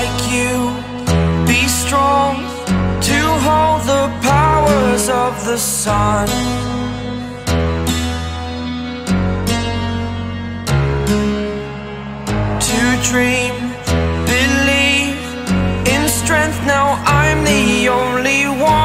like you, be strong to hold the powers of the sun. To dream, believe in strength, now I'm the only one.